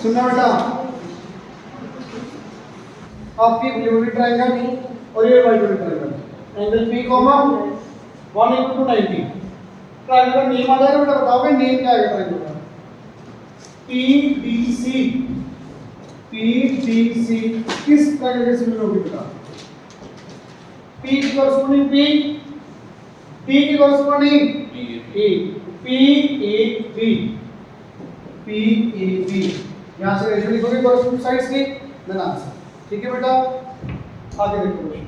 सुनना बेटा, आपकी ब्लू ट्रायंगल और ये white triangle, angle P comma 1 = 90। Triangle का नेम आ जाएगा बेटा, बताओगे नेम क्या है ट्रायंगल का? PDC। PDC किस ट्रायंगल के सिमिलर होगी बेटा? P की कॉरस्पॉन्डिंग P, T की कॉरस्पॉन्डिंग A, PAB। PAB यहाँ से रेशियो लिखोगे कॉरस्पॉन्डिंग साइड्स की, देन आंसर। ठीक है बेटा, आगे देखो क्वेश्चन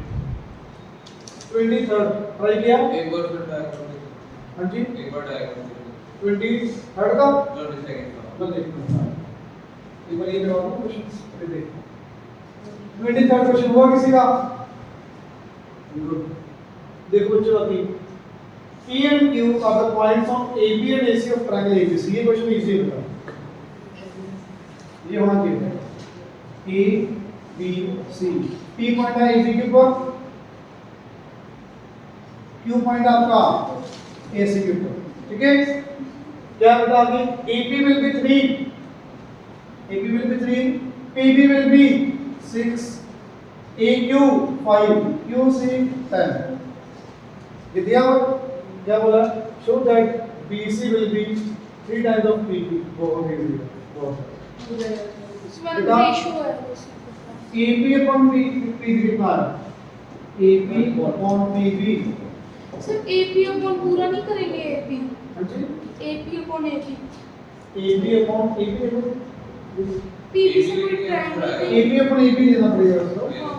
23rd ट्राई किया एक बार फिर डायग्राम देखो। हाँ जी, एक बार डायग्राम देखो। 23rd का 22nd का। तो देखो एक बार ये करवाओ क्वेश्चन, फिर देखो 23rd क्वेश्चन हुआ किसी का? गुड। देखो बच्चों अभी P and Q are the points on AB and AC of triangle ABC। ये क्वेश्चन इजी है बेटा, ये होना चाहिए A B C। P point है AB के ऊपर, Q पॉइंट आपका AC के ऊपर। ठीक है, क्या बेटा आगे? AP will be 3, AB will be 3, PB will be 6, AQ 5, QC 10। ये दिया हुआ क्या बोला? Show that BC will be 3 times of PB। बहुत इजी है, बहुत इसमें रेशियो है AB upon PB कितना है? AB upon PB। Sir AP upon पूरा नहीं करेंगे AP हाँ जी, AP upon AP AB upon AB PB से कोई ट्रायंगल AB upon AB लेना पड़ेगा उसको, हाँ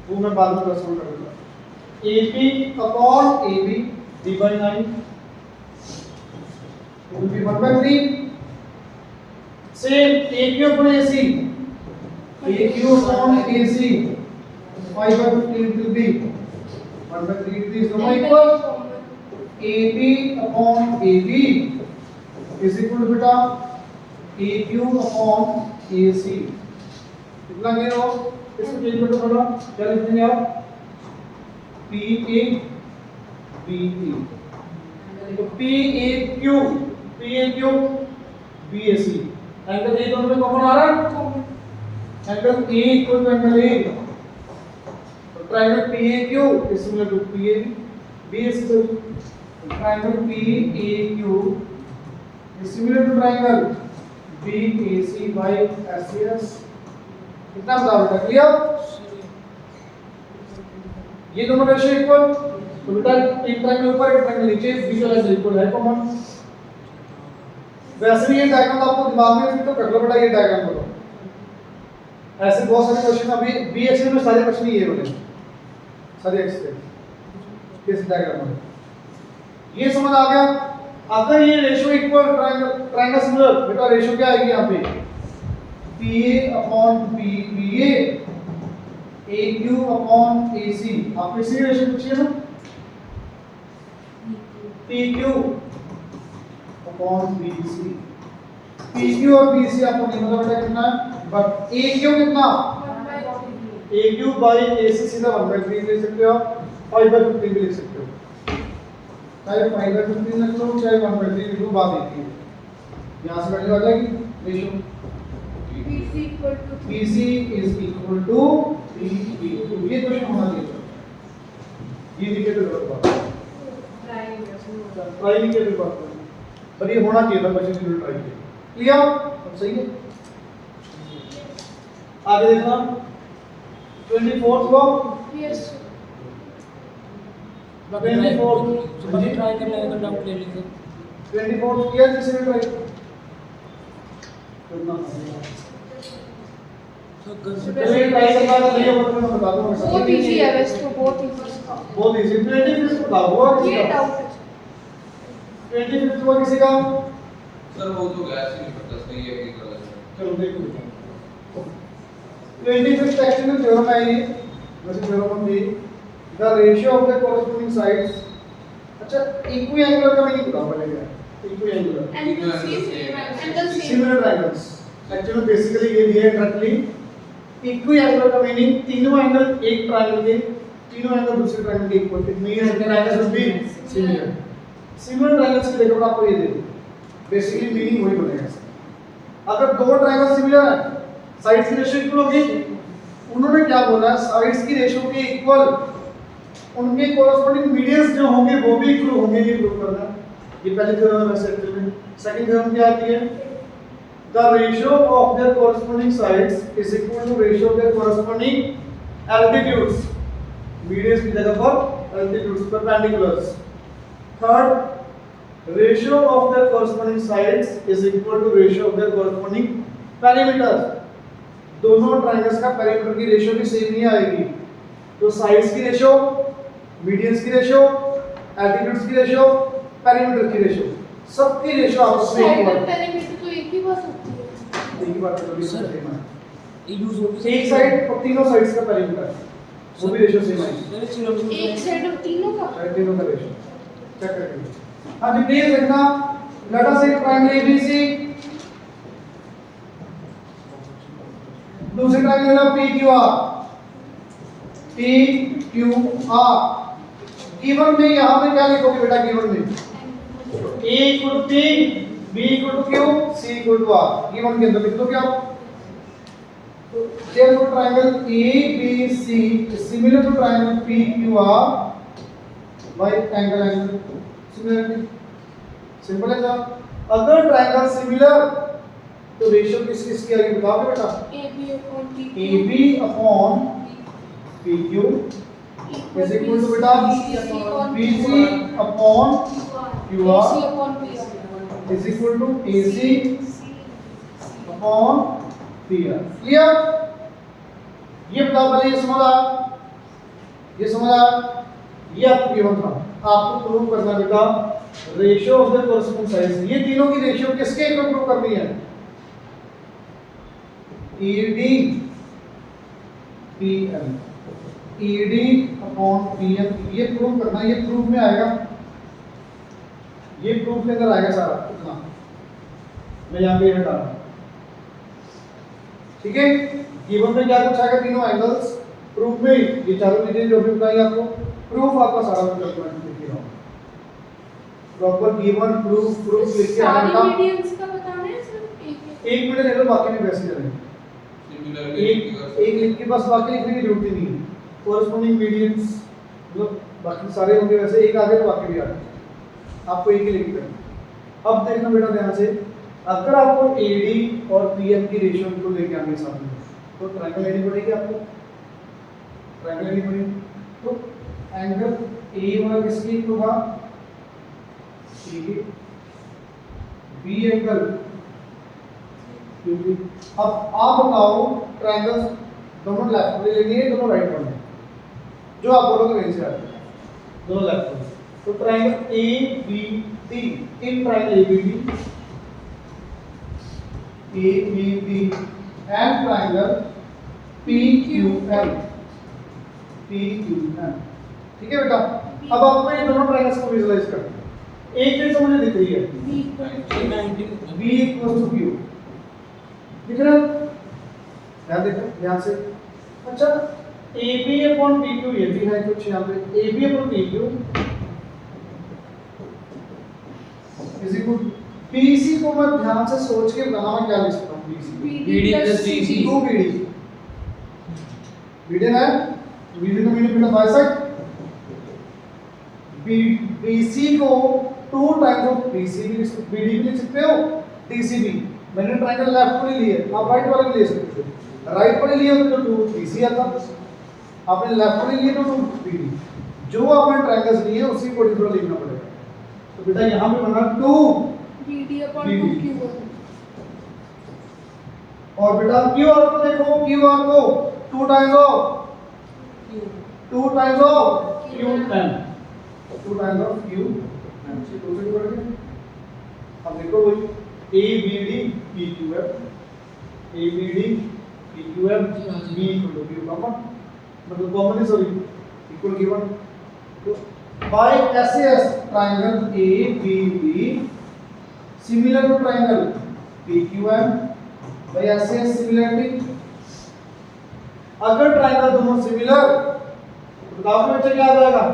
वो मैं बाद में सॉल्व कर दूंगा। AB upon AB d/9 it will be 1/3। same AQ upon AC, AQ upon AC 5/15 will be 1/3। It is not equal। AB upon AB is equal to बेटा AQ upon AC। कितना क्लियर हो? इसको change कर दो थोड़ा, क्या लिख देंगे आप? PA BE तो PAQ BAC एंगल A दोनों में कॉमन आ रहा है, angle A equal to angle A। तो triangle PAQ is similar to PAB BAC। So triangle PAQ is similar to triangle BAC by SCS। कितना बता बेटा? क्लियर? ये दोनों रेशियो इक्वल, तो बेटा एक ट्रायंगल ऊपर एक ट्रायंगल नीचे, बीच वाला एंगल इक्वल है कॉमन। वैसे भी ये डायग्राम आपको दिमाग में फिट तो कर लो बेटा, ये डायग्राम करो। ऐसे बहुत सारे क्वेश्चन अभी BHS में सारे क्वेश्चन ये वाले सारे एक्सप्लेन इस डायग्राम में। ये समझ आ गया? अगर ये रेशियो इक्वल ट्रायंगल सिमिलर, बेटा रेशियो क्या आएगी यहाँ पे? PA upon PBA AQ upon AC। आप इसी रेशियो पूछिए ना, PQ अपॉन BC। PQ और BC आपको नहीं पता बेटा कितना है, बट AQ कितना? AQ बाय AC सीधा 1/3 ले सकते हो आप, 5/15 भी लिख सकते हो। चाहे 5/15 लिख लो चाहे 1/3 लिख लो, बात एक ही है। यहाँ से वैल्यू आ जाएगी ratio BC is equal to PBQ। ये क्वेश्चन होना चाहिए, ये लिखे तो गलत बात है, ट्राई लिखे तो बात है, पर ये होना चाहिए था क्वेश्चन जरूर ट्राई किया। क्लियर? अब सही है। आगे देखना 24th को यस 24th मुझे ट्राई करने का डाउट ले लीजिए। 24th किया किसी ने ट्राई करना? चलिए ट्राई करना तो नहीं होगा तो मैं बता दूंगा। बहुत इजी है वैसे तो, बहुत इजी बहुत इजी। 25th बताओ हुआ ये किसी का? डाउट है 25th हुआ किसी का? सर वो तो गैस ही नहीं पता सही है कि गलत है। चलो देखो 25th एक्चुअली थ्योरम है ये, वैसे थ्योरम भी the ratio of the corresponding sides. अच्छा इक्वी एंगुलर का मीनिंग बताओ पहले क्या है? Equiangular angle C similar triangles. Actually basically ये दिया है डायरेक्टली इक्वी एंगुलर का मीनिंग तीनों एंगल एक ट्रायंगल के, तीनों एंगल दूसरे ट्रायंगल के equal. It means that triangles will be similar. Similar triangles के देखो आपको ये दे बेसिकली मीनिंग वही बनेगा। अगर दो ट्रायंगल सिमिलर है, साइड्स की रेशियो इक्वल होगी। उन्होंने क्या बोला है, साइड्स की रेशियो के इक्वल उनके कोरस्पोंडिंग मीडियंस जो होंगे वो भी इक्वल होंगे, ये प्रूव करना है। ये पहली थ्योरम है वैसे एक्चुअली में। सेकंड थ्योरम क्या आती है, the ratio of their corresponding sides is equal to ratio of their corresponding altitudes, medians की जगह पर altitudes, perpendiculars. Third, ratio of their corresponding sides is equal to ratio of their corresponding perimeters. दोनों triangles का perimeter की ratio भी same नहीं आएगी, तो साइड्स की रेशियो, मीडियंस की रेशियो, एल्टीट्यूड्स की रेशियो, पेरीमीटर की रेशियो, सबकी रेशियो आपस में साइड इक्वल और है। पेरीमीटर तो एक ही बात होती है। एक ही बात है, सर, सेम है। ये यूज होती एक साइड और तीनों साइड्स का पेरीमीटर वो भी रेशियो सेम आएगी। एक साइड और तीनों का साइड तीनों का रेशियो चेक करके। हाँ जी प्लीज देखना, let us say triangle ABC, दूसरे ट्रायंगल है PQR, PQR। गिवन में यहां पे क्या लिखोगे बेटा, गिवन में A equal to P, B equal to Q, C equal to R। Given के अंदर लिख दो क्या, तो therefore triangle ABC is similar to triangle PQR by angle similarity। Simple है ना। अगर ट्रायंगल सिमिलर तो रेशियो किस किस की आएगी बताओगे बेटा, AB upon PQ AB upon PQ is equal to बेटा BC upon QR AC upon PR is equal to AC upon PR। Clear? ये बताओ पहले, ये समझ आया, ये समझ आया, ये आपको गिवन था, आपको प्रूव करना बेटा ratio of the corresponding sides. ये तीनों की रेशियो किसके इक्वल प्रूव करनी है, ED PM, ED upon PM, ये प्रूव करना, ये प्रूफ में आएगा, ये प्रूफ के अंदर आएगा सारा इतना। मैं यहाँ पे हटा रहा हूँ, ठीक है। गिवन में क्या कुछ आएगा, तीनों एंगल्स, प्रूफ में ये चारों चीजें जो भी बताई आपको, प्रूफ आपका सारा डॉक्यूमेंट लिख के आओ, प्रॉपर गिवन प्रूफ, प्रूफ लिख के आना सारी बेटा। मीडियंस का बताना है सिर्फ एक मिनट ले लो, बाकी में वैसे करेंगे। एक लिख के बस बाकी लिखने की जरूरत ही नहीं है। कोरस्पोंडिंग मीडियंस मतलब बाकी सारे होंगे वैसे, एक आगे तो बाकी भी आगे, आपको एक ही लिख करना। अब देखना बेटा ध्यान से, अगर आपको AD और PM की रेशियो को लेके आने सामने तो ट्रायंगल लेनी पड़ेगी आपको, ट्रायंगल लेनी पड़ेगी। तो एंगल A वाला किसकी इक्वल होगा, B एंगल क्योंकि अब आप बताओ ट्रायंगल्स दोनों लेफ्ट वाले लेनी है, दोनों राइट वाले, जो आप बोलोगे वहीं से आएगा, दोनों लेफ्ट वाले। तो triangle ABD, in triangle ABD and triangle PQM, ठीक है बेटा। अब आपको ये दोनों ट्रायंगल्स को विजुअलाइज करना है। एक चीज तो मुझे दिख रही है, B equal to B equal to Q, दिख रहा है, ध्यान देखो ध्यान से। अच्छा AB अपॉन PQ ये भी है कुछ यहाँ पे, AB upon PQ is equal BC को मैं ध्यान से सोच के बताना मैं क्या लिख सकता हूँ, BD plus CC 2BD, BD है, BD का मीनिंग बेटा बाइसेक्ट, BC को 2 टाइम्स ऑफ BC भी BD भी लिख सकते हो, DC भी। मैंने ट्रायंगल लेफ्ट वाले लिए, आप राइट वाले भी ले सकते हो। राइट वाले लिए तो 2 BC आता, आपने लेफ्ट वाले लिए तो 2 BD। जो आपने ट्रायंगल्स लिए उसी को डिफरेंट लिखना पड़ेगा। तो बेटा यहाँ पे बना 2 BD upon BD। 2Q और बेटा QR को देखो, QR को 2 times of Q10, 2 times of Q10। अब देखो वही ABD PQF, ABD PQF B equal to Q common, मतलब कॉमन है सॉरी, इक्वल गिवन। तो by SAS triangle ABD similar to triangle PQM by SAS similarity. अगर triangle दोनों similar तो बताओ बच्चे क्या आ जाएगा,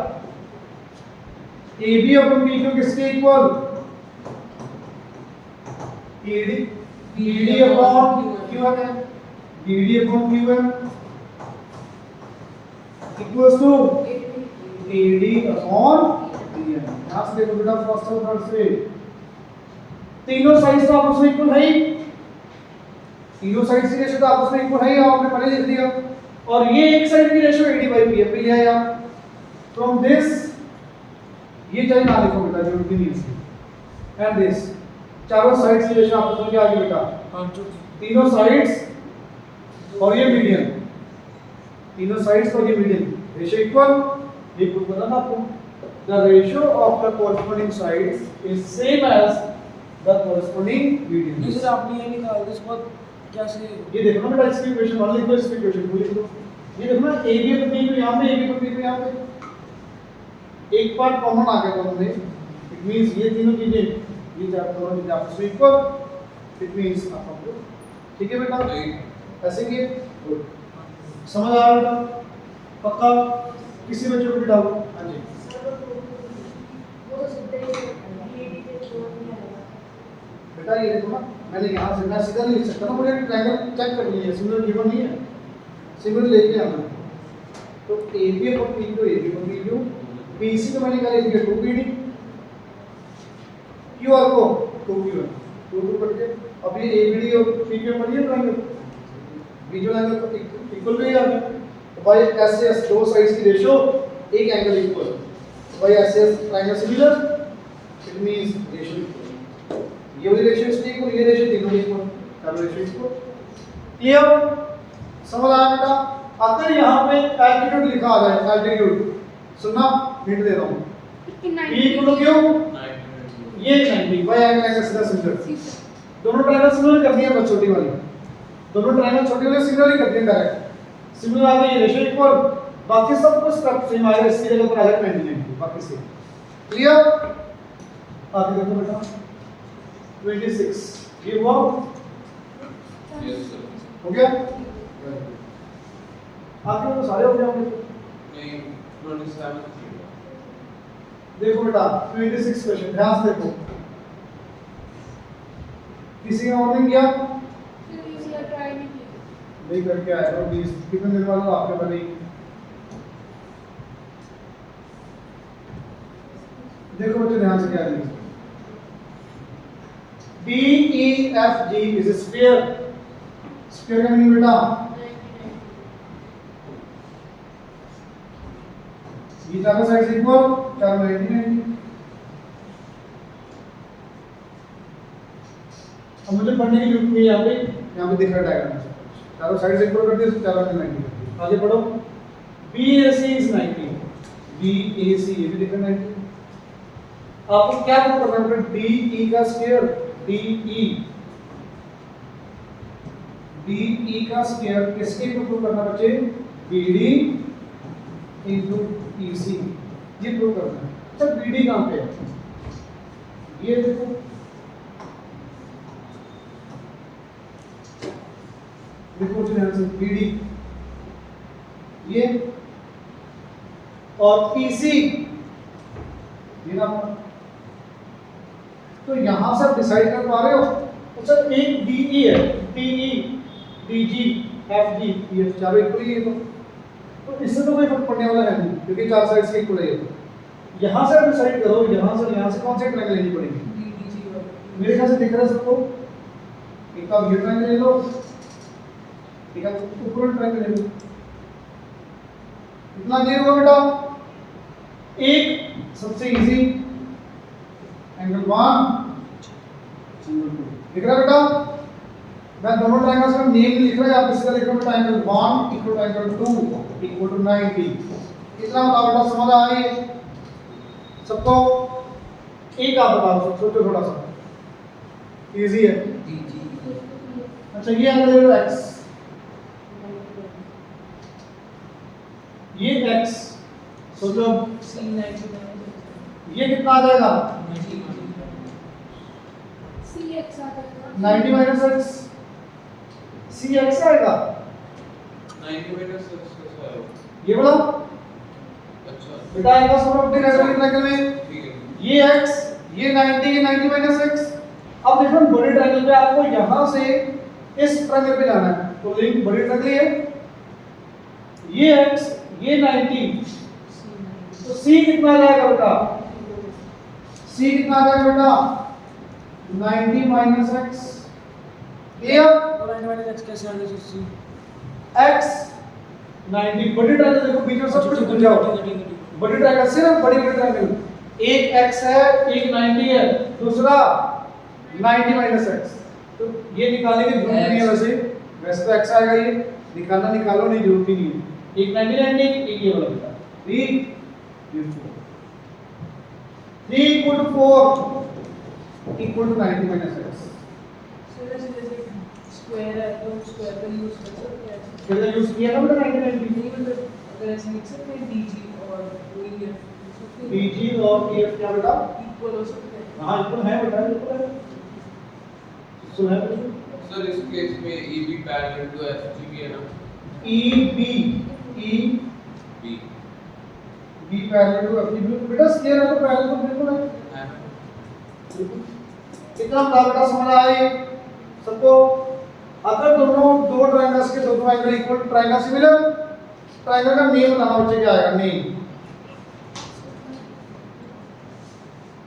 AB अपॉन PQ किसके equal, ED BD upon QN है, BD upon QN equals to AD upon DN। यहाँ से देखो बेटा फर्स्ट और थर्ड से तीनों साइड्स तो आपस में इक्वल है ही, तीनों साइड्स की रेशियो तो आपस में इक्वल है ही, आपने पहले लिख दिया। और ये एक साइड की रेशियो AD by PF लिया है आप। फ्रॉम दिस ये चाहे ना लिखो बेटा, जरूरत नहीं है इसकी। एंड दिस चारों साइड्स की रेशियो आपस में क्या आ गई बेटा, तीनों साइड्स और ये मीडियन, तीनों साइड्स और ये मीडियन रेशियो इक्वल। ये प्रूव करना था आपको। The ratio of the corresponding sides is same as the corresponding median. नहीं सर आपने ये निकाल दिया, इसके बाद कैसे? ये देखो ना बेटा, इसकी इक्वेशन 1 लिख दो, इसकी इक्वेशन 2 लिख दो। ये देखो ना AB और B को यहां पे, AB और B को यहां पे एक पार्ट कॉमन आ गया दोनों में। इट मींस ये तीनों चीजें, ये जब दोनों चीजें आपस में इक्वल, इट मींस आपको ठीक है बेटा, ऐसे कि गुड। समझ आ रहा है बेटा? पक्का? किसी बच्चे को भी डाउट? हां जी बेटा, ये देखो ना, मैंने यहाँ से मैं सीधा नहीं लिख सकता ना, मुझे ट्रायंगल चेक करनी है, सिमिलर गिवन नहीं है, सिमिलर लेके आना। तो AB और PQ, AB और PQ, BC को मैंने क्या लिख दिया 2BD, QR को 2QR, 2 करके अब ये ABD और PQ बन गया ट्रायंगल, बीजों एंगल को इक्वल भी आ गया। तो भाई SS दो साइड्स की रेशियो एक एंगल इक्वल, भाई SS triangle similar, it means ratio equal. ये वाली रेशियो इसकी इक्वल, ये रेशियो तीनों equal, double ratio equal. Clear? समझ आया बेटा? अगर यहाँ पे एल्टीट्यूड लिखा आ जाए, एल्टीट्यूड सुनना, हिंट दे रहा हूँ, E इक्वल क्यों, ये 90 बाय एंगल एंगल सीधा सिमिलर। दोनों ट्रायंगल सिमिलर कर दिए बस, छोटी वाली दोनों ट्रायंगल छोटी वाली सिमिलर ही कर दिए डायरेक्ट, सिमिलर आ गई, रेशियो इक्वल, बाकी सब कुछ स्टेप सेम आएगा, इसकी जगह पर आ जाएगा 90 बाकी से। क्लियर? आगे देखो बेटा 26 ये हुआ, यस सर। हो गया? आगे तो सारे हो गए होंगे। नहीं 27 देखो बेटा 26 क्वेश्चन ध्यान से देखो, किसी का ऑर्डर किया फिर इसका ट्राई नहीं किया। नहीं करके आया तो 20 कितने दिन बाद आपके बने। देखो बच्चे ध्यान से क्या लिखा, DEFG is a sphere, sphere का मीनिंग बेटा, ये चारों साइड से इक्वल, चारों 90। अब मुझे पढ़ने की जरूरत नहीं है, यहाँ पे दिख रहा है डायग्राम, चारों साइड से इक्वल कर दिया, चारों में 90। आगे पढ़ो, BAC is 90, BAC ये भी दिख रहा है 90। आपको क्या करना है, DE का स्क्वायर, DE का स्क्वायर किसके इक्वल करना बच्चे, BD इनटू EC, ये प्रूव करना है। अच्छा BD कहाँ पे है, ये देखो, देखो ध्यान से, BD ये और EC ये ना, तो यहां से आप डिसाइड कर पा रहे हो। अच्छा एक DE है, DE, DG, FG, ये चारों इक्वल ही है, तो इससे तो कोई फर्क पड़ने वाला है नहीं, क्योंकि चार साइड्स के इक्वल है। यहां से आप डिसाइड करो, यहां से कौन सी ट्रायंगल लेनी पड़ेगी। मेरे ख्याल से दिख रहा है सबको, एक आप ये ट्रायंगल ले लो, एक आप ऊपर ट्रायंगल ले लो। इतना क्लियर हुआ बेटा? एक सबसे इजी एंगल 1 एंगल 2 दिख रहा है बेटा? मैं दोनों ट्रायंगल्स का नेम लिख रहा है, आप इसका लिख रहा हूं angle 1 equal to angle 2 equal to 90। कितना बताओ बेटा, समझ आ रही है सबको? एक आप बताओ, सोचो थोड़ा सा, इजी है। अच्छा ये एंगल है x, ये x, सोचो ये कितना आ जाएगा, CX आ जाएगा 90 माइनस x, c x आएगा 90 माइनस कैसा है? ये बोला अच्छा बेटा, आएगा सब अपने रेक्टेंगल में, ठीक है। ये x, ये 90 माइनस x, अब देखो बड़े ट्रायंगल पे आपको यहां से इस ट्रायंगल पे जाना है, तो लिंक बड़े ट्रायंगल है, ये x ये 90, तो c कितना आ जाएगा बेटा? c कितना आ जाएगा बेटा? 90 माइनस x, क्लियर? और 90 माइनस x कैसे आ गया सर सी? x 90 बड़ी ट्रायंगल देखो बीच में सब कुछ भूल जाओ, बड़ी ट्रायंगल सिर्फ बड़ी ट्रायंगल, एक x है एक 90 है, दूसरा 90 माइनस x, तो ये निकालने की जरूरत नहीं है, वैसे तो x आएगा, ये निकालो नहीं, जरूरत ही नहीं है, एक 90 एक ये वाला बेटा 3 ये 4 3 equal to 4 equal to 90 minus x, sir जैसे स्क्वायर है तो स्क्वायर का यूज कर सकते हैं। कितना यूज किया ना बेटा 90 नहीं मतलब अगर ऐसे लिख सकते हैं dg और कोई dg और df क्या बेटा? इक्वल हो सकते हैं। हाँ इक्वल है बेटा, इक्वल है, सुना है कुछ? सर इस केस में EB पैरेलल टू FG भी है ना? EB B parallel to FG, बेटा स्केयर है तो पैरेलल तो बिल्कुल है, है कितना बड़ा बेटा समझ आया ये सबको? अगर दोनों दो ट्रायंगल्स के दो angle equal, triangle similar, triangle का नेम बताना बच्चे क्या आएगा? नेम